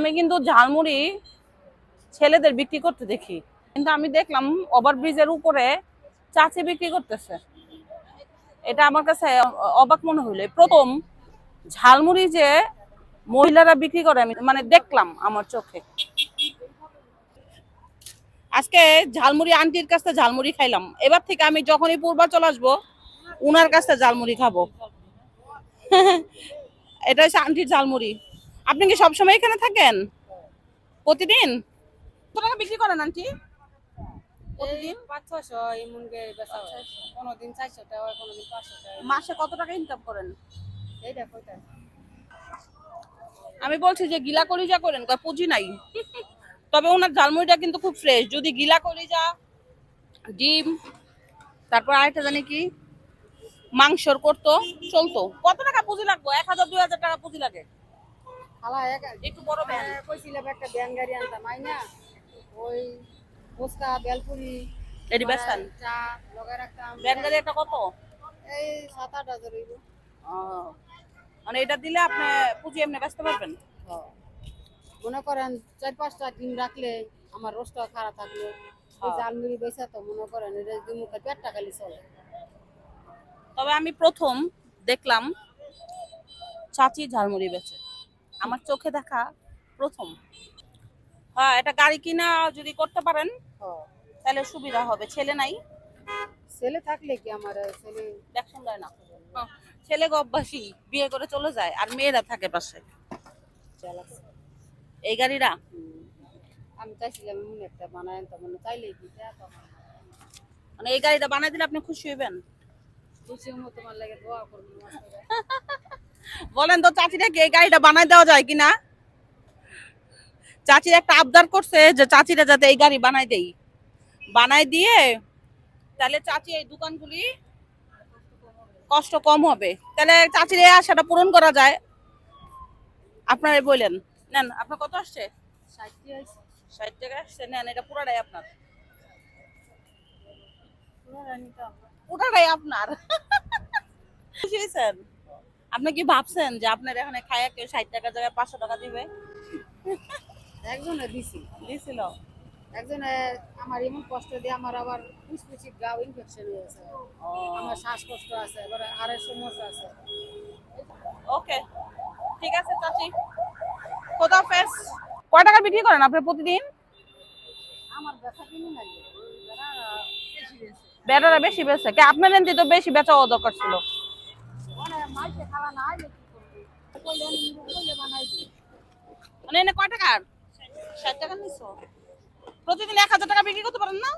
আমি কিন্তু ঝালমুড়ি ছেলেদের বিক্রি করতে দেখি, কিন্তু আমি দেখলাম ওভারব্রিজের উপরে চাচি বিক্রি করতেছে। এটা আমার কাছে অবাক মনে হইলো, প্রথম ঝালমুড়ি যে মহিলারা বিক্রি করে আমি মানে দেখলাম আমার চোখে। আজকে ঝালমুড়ি আন্টির কাছে ঝালমুড়ি খাইলাম, এবার থেকে আমি যখনই পূর্বাচল আসবো উনার কাছে ঝালমুড়ি খাবো। এটা হচ্ছে আন্টির ঝালমুড়ি। আপনি কি সবসময় এখানে থাকেন? প্রতিদিন কত টাকা বিক্রি করেন আন্টি? প্রতিদিন 500-600 এমন বেচা হয়। কোনোদিন 400 টাকা হয়, কোনোদিন 500 টাকা। মাসে কত টাকা ইনকাম করেন? এইটা কয়টা? আমি বলছি যে গিলা কলিজা করেন, কয় পুঁজি নাই। তবে ওনার ঝালমুড়িটা কিন্তু খুব ফ্রেশ। যদি গিলা কলিজা, ডিম, তারপর আরেকটা জানি কি মাংসর করতো, চলতো। কত টাকা পুঁজি লাগবে? 1000-2000 টাকা পুঁজি লাগে। খালা একটু বড় ভ্যান কইছিলাম একটা ভ্যান গাড়ি আনতাম, না ওই ফুচকা বেলপুরি এটি বেচতেন? চা লগাই রাখতাম। ভ্যান গাড়ি একটা কত? এই 7-8 হাজার হইব। মানে এটা দিলে আপনি পুঁজি এমনি বেচতে পারবেন। মনে করেন 4-5টা ডিম রাখলে আমার রোজটা খারাপ থাকলো, ওই ঝালমুড়ি বেচা তো মনে করেন এটা দুই মুখে পেটটা খালি চলে। তবে আমি প্রথম দেখলাম চাচি ঝালমুড়ি বেচে, আমার চোখে দেখা প্রথম। হ্যাঁ, এটা গাড়ি কিনা যদি করতে পারেন তাহলে সুবিধা হবে। ছেলে নাই? ছেলে থাকলে কি আমার ছেলে দেখুন যায় না, ছেলে গব্বাসী বিয়ে করে চলে যায় আর মেয়েরা থাকে পাশে। চালাচ্ছে। এই গাড়িরা আমি চাইছিলাম এমন একটা বানায় আনতাম, মানে চাইলে কি মানে এই গাড়িটা বানাই দিলে আপনি খুশি হইবেন? খুশি হবো, তোমার লাগে দোয়া করবো। বলেন তো চাচিরা কি এই গাড়িটা বানাই দেওয়া যায় কিনা? চাচির একটা আবদার করছে যে চাচিরা যাতে এই গাড়ি বানাই দেই, বানাই দিয়ে তাহলে চাচি এই দোকানগুলি কষ্ট কম হবে, তাহলে চাচির এই আশাটা পূরণ করা যায়। আপনারা বললেন নেন। আপনার কত আসছে? 60 টাকা আসছে। নেন, এটা পুরাটাই আপনার। পুরাটাই আপনার। খুশি হয়েছেন? আপনি কি ভাবছেন যে আপনার এখানে খায়া কেউ 60 টাকার জায়গায় 500 টাকা দিবে? একজনে দিছিল। একজনে আমার এমন কষ্ট দিয়ে আমার আবার ফুসফুসি গাও ইনফেকশন হয়েছে, আমার শ্বাসকষ্ট আছে, এবার আরেক সমস্যা আছে। ওকে, ঠিক আছে চাচি, খোদা হাফেজ। কয় টাকা বিক্রি করেন আপনি প্রতিদিন? আমার ব্যথা কিনে নাই, বেটারা বেশি বেচে কে? আপনার এমনি তো বেশি বেচাও দরকার ছিল। মাইকে খাওয়া না আইলে কি করবি, কইলে বানাই দিই। মানে এনে কয় টাকার? 60 টাকা নিছো? প্রতিদিন 1000 টাকা বিক্রি করতে পারেন না?